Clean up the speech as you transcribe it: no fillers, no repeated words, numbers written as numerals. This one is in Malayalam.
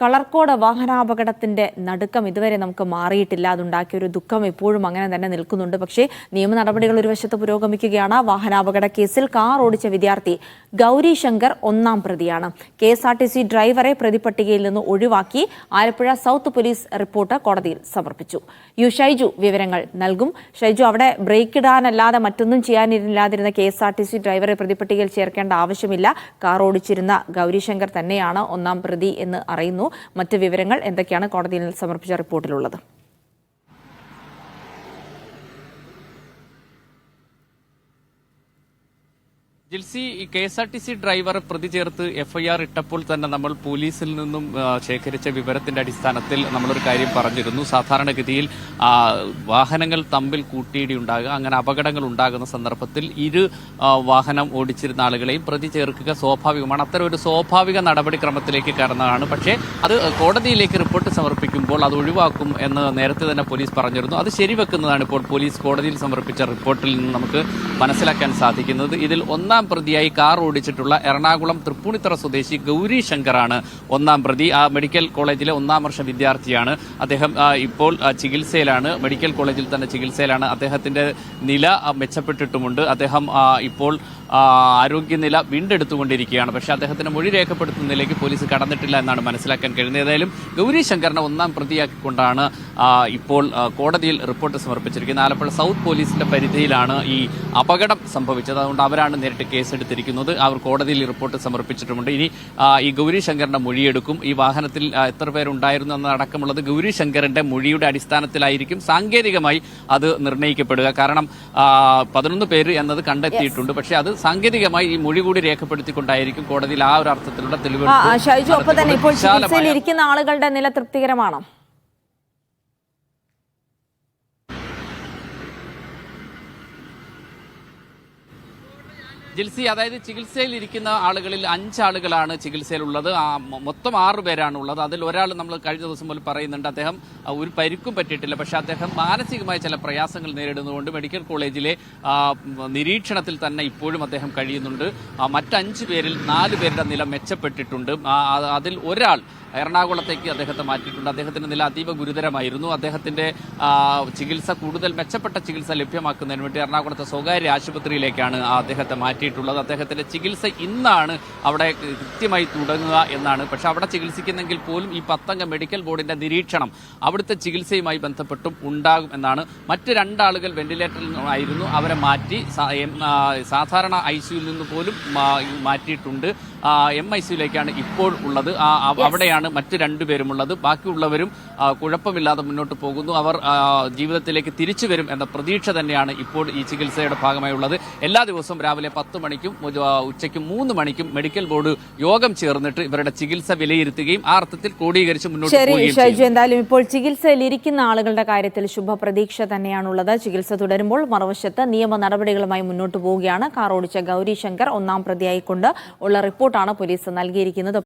കളർക്കോട് വാഹനാപകടത്തിന്റെ നടുക്കം ഇതുവരെ നമുക്ക് മാറിയിട്ടില്ല. അതുണ്ടാക്കിയ ഒരു ദുഃഖം ഇപ്പോഴും അങ്ങനെ തന്നെ നിൽക്കുന്നുണ്ട്. പക്ഷേ നിയമ നടപടികൾ ഒരു വശത്ത് പുരോഗമിക്കുകയാണ്. വാഹനാപകട കേസിൽ കാർ ഓടിച്ച വിദ്യാർത്ഥി ഗൗരി ശങ്കർ ഒന്നാം പ്രതിയാണ്. KSRTC ഡ്രൈവറെ പ്രതിപട്ടികയിൽ നിന്ന് ഒഴിവാക്കി ആലപ്പുഴ സൗത്ത് പോലീസ് റിപ്പോർട്ട് കോടതിയിൽ സമർപ്പിച്ചു. ഷൈജു വിവരങ്ങൾ നൽകും. ഷൈജു, അവിടെ ബ്രേക്ക് ഇടാനല്ലാതെ മറ്റൊന്നും ചെയ്യാനില്ലാതിരുന്ന KSRTC ഡ്രൈവറെ പ്രതിപട്ടികയിൽ ചേർക്കേണ്ട ആവശ്യമില്ല. കാർ ഓടിച്ചിരുന്ന ഗൗരി ശങ്കർ തന്നെയാണ് ഒന്നാം പ്രതി എന്ന് അറിയുന്നു. മറ്റ് വിവരങ്ങൾ എന്തൊക്കെയാണ് കോടതിയിൽ സമർപ്പിച്ച റിപ്പോർട്ടിലുള്ളത്? ജിൽസി, KSRTC ഡ്രൈവർ പ്രതി ചേർത്ത് FIR ഇട്ടപ്പോൾ തന്നെ നമ്മൾ പോലീസിൽ നിന്നും ശേഖരിച്ച വിവരത്തിന്റെ അടിസ്ഥാനത്തിൽ നമ്മളൊരു കാര്യം പറഞ്ഞിരുന്നു. സാധാരണഗതിയിൽ വാഹനങ്ങൾ തമ്മിൽ കൂട്ടിയിടി ഉണ്ടാകുക, അങ്ങനെ അപകടങ്ങൾ ഉണ്ടാകുന്ന സന്ദർഭത്തിൽ വാഹനം ഓടിച്ചിരുന്ന ആളുകളെയും പ്രതി ചേർക്കുക സ്വാഭാവികമാണ്. അത്തരം ഒരു സ്വാഭാവിക നടപടിക്രമത്തിലേക്ക് കടന്നതാണ്. പക്ഷേ അത് കോടതിയിലേക്ക് റിപ്പോർട്ട് സമർപ്പിക്കുമ്പോൾ അത് ഒഴിവാക്കും എന്ന് നേരത്തെ തന്നെ പോലീസ് പറഞ്ഞിരുന്നു. അത് ശരിവെക്കുന്നതാണ് ഇപ്പോൾ പോലീസ് കോടതിയിൽ സമർപ്പിച്ച റിപ്പോർട്ടിൽ നിന്ന് നമുക്ക് മനസ്സിലാക്കാൻ സാധിക്കുന്നത്. ഇതിൽ ഒന്നാം പ്രതിയായി കാർ ഓടിച്ചിട്ടുള്ള എറണാകുളം തൃപ്പൂണിത്തറ സ്വദേശി ഗൗരി ശങ്കറാണ് ഒന്നാം പ്രതി. മെഡിക്കൽ കോളേജിലെ 1ാം വർഷ വിദ്യാർത്ഥിയാണ്. അദ്ദേഹം ഇപ്പോൾ ചികിത്സയിലാണ്, മെഡിക്കൽ കോളേജിൽ തന്നെ ചികിത്സയിലാണ്. അദ്ദേഹത്തിന്റെ നില മെച്ചപ്പെട്ടിട്ടുമുണ്ട്. അദ്ദേഹം ഇപ്പോൾ ആരോഗ്യനില വീണ്ടെടുത്തുകൊണ്ടിരിക്കുകയാണ്. പക്ഷേ അദ്ദേഹത്തിന്റെ മൊഴി രേഖപ്പെടുത്തുന്നതിലേക്ക് പോലീസ് കടന്നിട്ടില്ല എന്നാണ് മനസ്സിലാക്കാൻ കഴിയുന്നത്. ഏതായാലും ഗൗരി ശങ്കറിനെ 1ാം പ്രതിയാക്കിക്കൊണ്ടാണ് ഇപ്പോൾ കോടതിയിൽ റിപ്പോർട്ട് സമർപ്പിച്ചിരിക്കുന്നത്. ആലപ്പുഴ സൗത്ത് പോലീസിന്റെ പരിധിയിലാണ് ഈ അപകടം സംഭവിച്ചത്. അതുകൊണ്ട് അവരാണ് നേരിട്ട് കേസെടുത്തിരിക്കുന്നത്. അവർ കോടതിയിൽ റിപ്പോർട്ട് സമർപ്പിച്ചിട്ടുമുണ്ട്. ഇനി ഈ ഗൗരി ശങ്കറിന്റെ മൊഴിയെടുക്കും. ഈ വാഹനത്തിൽ എത്ര പേരുണ്ടായിരുന്നു എന്നതടക്കമുള്ളത് ഗൗരി ശങ്കറിന്റെ മൊഴിയുടെ അടിസ്ഥാനത്തിലായിരിക്കും സാങ്കേതികമായി അത് നിർണ്ണയിക്കപ്പെടുക. കാരണം 11 പേര് എന്നത് കണ്ടെത്തിയിട്ടുണ്ട്. പക്ഷേ അത് സാങ്കേതികമായി ഈ മൊഴി കൂടി രേഖപ്പെടുത്തിക്കൊണ്ടായിരിക്കും കോടതിയിൽ ആ ഒരു അർത്ഥത്തിലുള്ള തെളിവെടുപ്പ്. ഷൈജു, ഒപ്പം തന്നെ ഇപ്പോൾ ചികിത്സയിലിരിക്കുന്ന ആളുകളുടെ നില തൃപ്തികരമാണോ? ജിൽസി, അതായത് ചികിത്സയിൽ ഇരിക്കുന്ന ആളുകളിൽ 5 ആളുകളാണ് ചികിത്സയിലുള്ളത്. മൊത്തം 6 പേരാണ് ഉള്ളത്. അതിൽ ഒരാൾ നമ്മൾ കഴിഞ്ഞ ദിവസം പോലും പറയുന്നുണ്ട്, അദ്ദേഹം ഒരു പരിക്കും പറ്റിയിട്ടില്ല. പക്ഷെ അദ്ദേഹം മാനസികമായ ചില പ്രയാസങ്ങൾ നേരിടുന്നതുകൊണ്ട് മെഡിക്കൽ കോളേജിലെ നിരീക്ഷണത്തിൽ തന്നെ ഇപ്പോഴും അദ്ദേഹം കഴിയുന്നുണ്ട്. മറ്റ് 5 പേരിൽ 4 പേരുടെ നില മെച്ചപ്പെട്ടിട്ടുണ്ട്. അതിൽ ഒരാൾ എറണാകുളത്തേക്ക് അദ്ദേഹത്തെ മാറ്റിയിട്ടുണ്ട്. അദ്ദേഹത്തിന്റെ നില അതീവ ഗുരുതരമായിരുന്നു. അദ്ദേഹത്തിന്റെ ചികിത്സ കൂടുതൽ മെച്ചപ്പെട്ട ചികിത്സ ലഭ്യമാക്കുന്നതിന് വേണ്ടി എറണാകുളത്തെ സ്വകാര്യ ആശുപത്രിയിലേക്കാണ് അദ്ദേഹത്തെ മാറ്റിയിട്ടുള്ളത്. അദ്ദേഹത്തിന്റെ ചികിത്സ ഇന്നാണ് അവിടെ കൃത്യമായി തുടങ്ങുക എന്നാണ്. പക്ഷെ അവിടെ ചികിത്സിക്കുന്നെങ്കിൽ പോലും ഈ 10 അംഗ മെഡിക്കൽ ബോർഡിന്റെ നിരീക്ഷണം അവിടുത്തെ ചികിത്സയുമായി ബന്ധപ്പെട്ടും ഉണ്ടാകും എന്നാണ്. മറ്റ് 2 ആളുകൾ വെന്റിലേറ്ററിൽ ആയിരുന്നു, അവരെ മാറ്റി സാധാരണ ICUയിൽ നിന്ന് പോലും മാറ്റിയിട്ടുണ്ട്. MICUയിലേക്കാണ് ഇപ്പോൾ ഉള്ളത്. അവിടെയാണ് മറ്റ് 2 പേരുമുള്ളത്. ബാക്കിയുള്ളവരും കുഴപ്പമില്ലാതെ മുന്നോട്ട് പോകുന്നു. അവർ ജീവിതത്തിലേക്ക് തിരിച്ചു വരും എന്ന പ്രതീക്ഷ തന്നെയാണ് ഇപ്പോൾ ഈ ചികിത്സയുടെ ഭാഗമായി ഉള്ളത്. എല്ലാ ദിവസവും രാവിലെ 10 മണിക്കും ഉച്ചയ്ക്ക് 3 മണിക്കും മെഡിക്കൽ ബോർഡ് യോഗം ചേർന്നിട്ട് ഇവരുടെ ചികിത്സ വിലയിരുത്തുകയും ആ അർത്ഥത്തിൽ ക്രോഡീകരിച്ച് മുന്നോട്ട് പോവുകയും ചെയ്യും. എന്തായാലും ഇപ്പോൾ ചികിത്സയിലിരിക്കുന്ന ആളുകളുടെ കാര്യത്തിൽ ശുഭപ്രതീക്ഷ തന്നെയാണുള്ളത്. ചികിത്സ തുടരുമ്പോൾ മറുവശത്ത് നിയമ നടപടികളുമായി മുന്നോട്ട് പോവുകയാണ്. കാർ ഓടിച്ച ഗൗരി ശങ്കർ 1ാം പ്രതിയായിക്കൊണ്ട് ഉള്ള റിപ്പോർട്ടാണ് പോലീസ് നൽകിയിരിക്കുന്നത്.